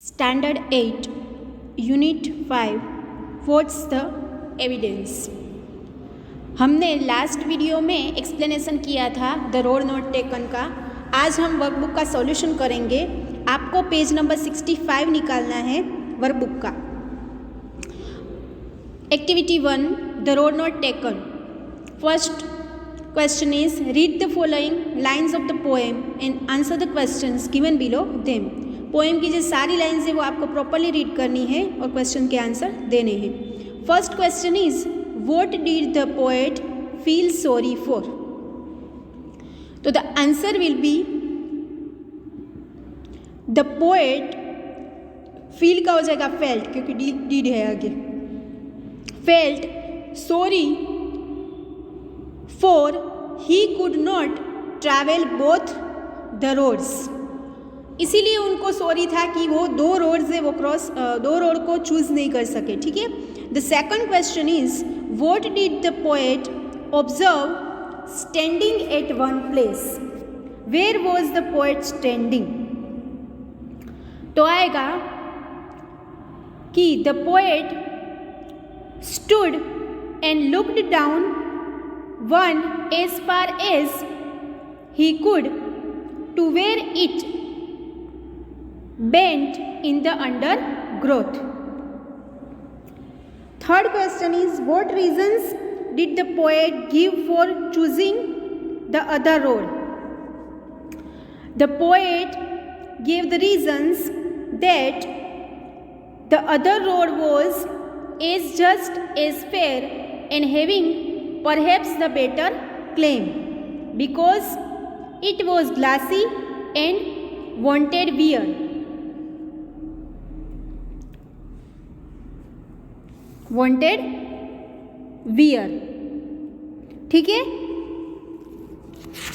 Standard 8, Unit 5, What's the Evidence? हमने last video में explanation किया था द रोड नॉट टेकन का। आज हम वर्कबुक का सॉल्यूशन करेंगे। आपको पेज नंबर 65 निकालना है वर्कबुक का। Activity 1, the road not taken. First question is read the following lines of the poem and answer the questions given below them. Poem की जो सारी लाइन्स है वो आपको प्रॉपरली रीड करनी है और क्वेश्चन के आंसर देने हैं। First question is what did the poet feel sorry for. तो the answer will be the poet, feel का हो जाएगा फेल्ट क्योंकि डिड है आगे, felt sorry for he could not travel both the roads. इसीलिए उनको सॉरी था कि वो दो रोड्स है वो दो रोड को चूज नहीं कर सके। ठीक है। The second question is what did the poet observe standing at one place. Where was the poet standing. तो आएगा कि the poet stood and looked down one as far as he could to where it bent in the undergrowth. Third question is what reasons did the poet give for choosing the other road. The poet gave the reasons that the other road was as just as fair and having perhaps the better claim because it was glassy and wanted wear. ठीक है।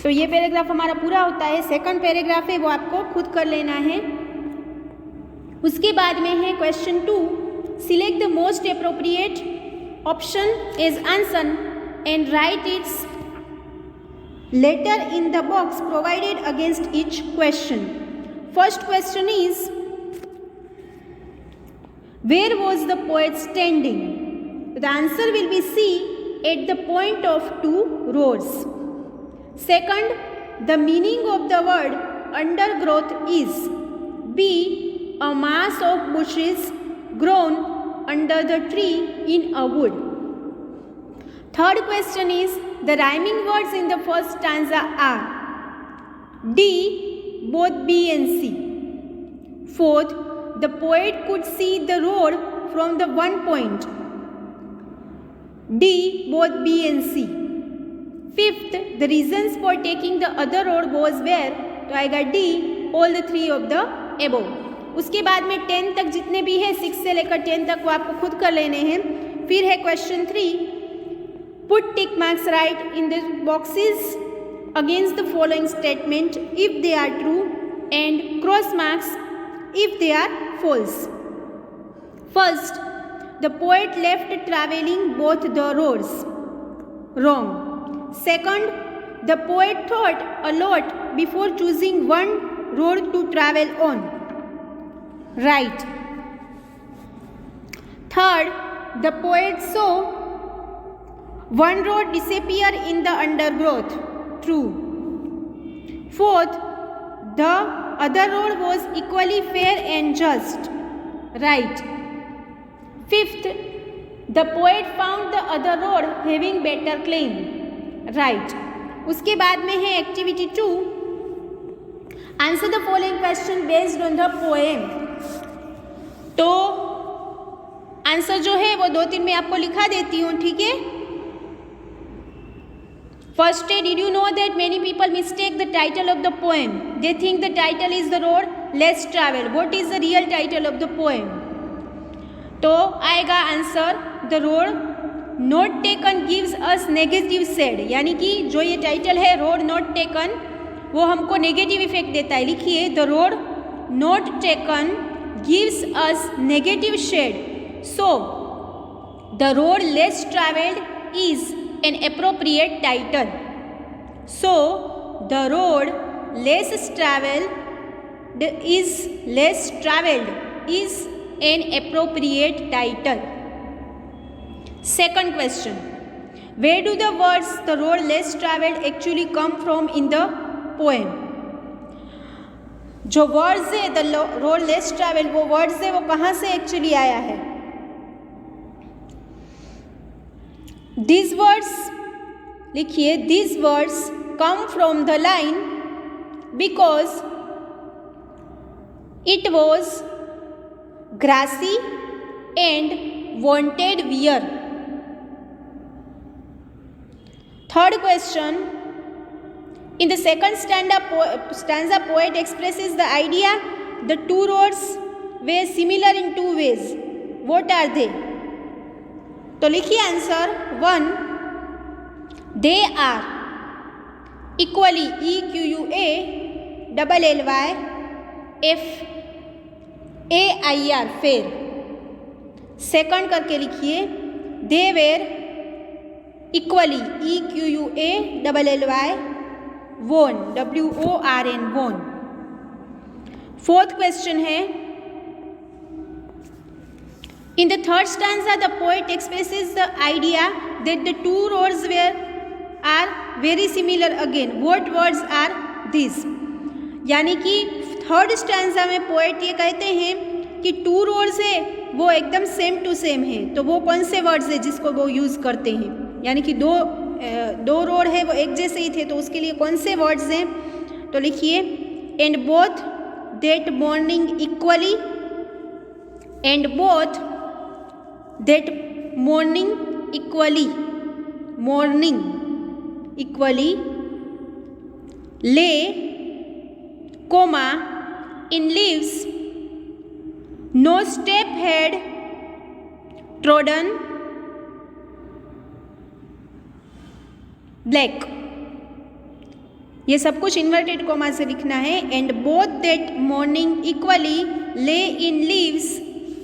तो ये paragraph हमारा पूरा होता है। Second paragraph है वो आपको खुद कर लेना है। उसके बाद में है question 2, select the most appropriate option as answer and write its letter in the box provided against each question. First question is where was the poet standing. The answer will be C, at the point of two roads. Second, the meaning of the word undergrowth is B, a mass of bushes grown under the tree in a wood. Third question is the rhyming words in the first stanza are D, both B and C. Fourth, the poet could see the road from the one point. D, both B and C. Fifth, the reasons for taking the other road was where. तो आएगा D, all the three of the above. उसके बाद में 10 तक जितने भी है 6 से लेकर 10 तक वो आपको खुद कर लेने हैं। फिर है question 3, put tick marks right in the boxes against the following statement if they are true and cross marks if they are false. First, the poet left traveling both the roads. Wrong. Second, the poet thought a lot before choosing one road to travel on. Right. Third, the poet saw one road disappear in the undergrowth. True. Fourth, the other road was equally fair and just. Right. Fifth, the poet found the other road having better claim. Right. उसके बाद में है activity 2, answer the following question based on the poem. तो answer जो है वो 2-3 में आपको लिखा देती हूँ। ठीक है। First, did you know that many people mistake the title of the poem? They think the title is the road less traveled. What is the real title of the poem? तो आएगा answer the road not taken gives us negative shade, यानी कि जो ये title है road not taken वो हमको negative effect देता है। लिखिए the road not taken gives us negative shade. So the road less traveled is an appropriate title. So the road less traveled is less traveled is an appropriate title. Second question, where do the words the road less traveled actually come from in the poem? जो words है the road less travel, वो words है वो कहाँ से actually आया है? These words, लिखिए, these words come from the line because it was grassy and wanted wear. Third question, in the second stanza poet expresses the idea the two roads were similar in two ways. What are they? तो लिखिए answer. 1, they are equally EQUA LLY FAIR fair. Second करके लिखिए, they were equally EQUA LLY won WORN won. Fourth question है, in the third stanza the poet expresses the idea that the two roads are very similar again. What words are these? यानी कि third stanza में poet ये कहते हैं कि two roads है वो एकदम सेम टू सेम है, तो वो कौन से वर्ड्स है जिसको वो यूज़ करते हैं? यानी कि दो रोड है वो एक जैसे ही थे, तो उसके लिए कौन से वर्ड्स हैं? तो लिखिए, and both that morning equally, and both that morning equally, morning equally, lay comma in leaves, no step had trodden black. ये सब कुछ इन्वर्टेड कोमा से लिखना है. And both that morning equally lay in leaves,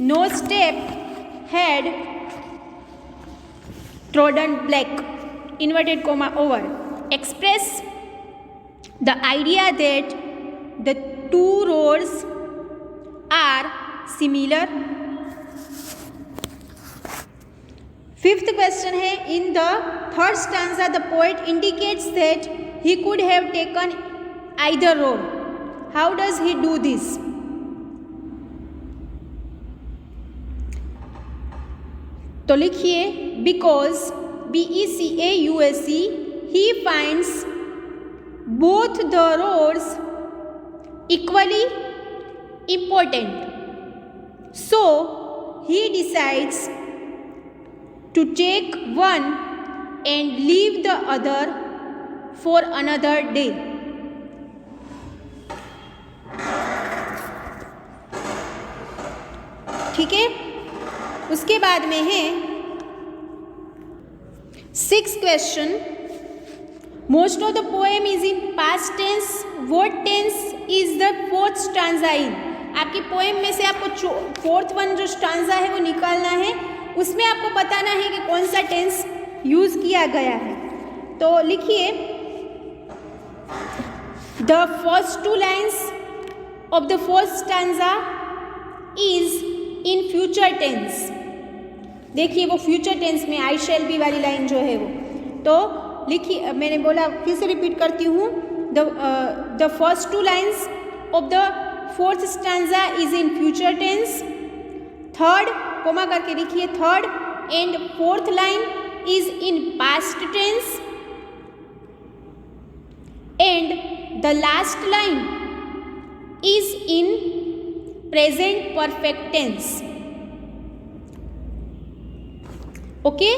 no step had trodden black, inverted comma over, express the idea that the two roads are similar. Fifth question है, in the third stanza the poet indicates that he could have taken either road. How does he do this? तो लिखिए, because BECAUSE he finds both the roads equally important, so he decides to take one and leave the other for another day. ठीक है, उसके बाद में है 6th question. Most of the poem is in past tense. What tense is the fourth stanza in? आपकी poem में से आपको फोर्थ वन जो स्टांजा है वो निकालना है, उसमें आपको बताना है कि कौन सा टेंस यूज किया गया है. तो लिखिए, the first two lines of the fourth stanza is in future tense. देखिए, वो फ्यूचर टेंस में आई शैल बी वाली लाइन जो है वो, तो लिखिए, मैंने बोला फिर से रिपीट करती हूँ, the first two lines of the fourth stanza is in future tense. Third comma करके लिखिए, third and fourth line is in past tense, and the last line is in present perfect tense. Okay,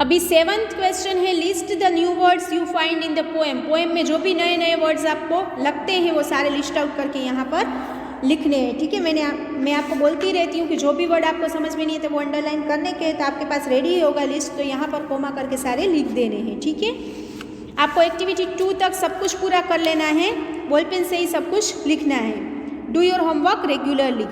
अभी 7th question है, list the new words you find in the poem. Poem में जो भी नए नए words आपको लगते हैं वो सारे लिस्ट आउट करके यहाँ पर लिखने हैं. ठीक है, मैं आपको बोलती रहती हूँ कि जो भी वर्ड आपको समझ में नहीं है तो वो अंडरलाइन करने के, तो आपके पास रेडी होगा लिस्ट, तो यहाँ पर कोमा करके सारे लिख देने हैं. ठीक है, आपको एक्टिविटी 2 तक सब कुछ पूरा कर लेना है, बॉल पेन से ही सब कुछ लिखना है. Do your homework regularly.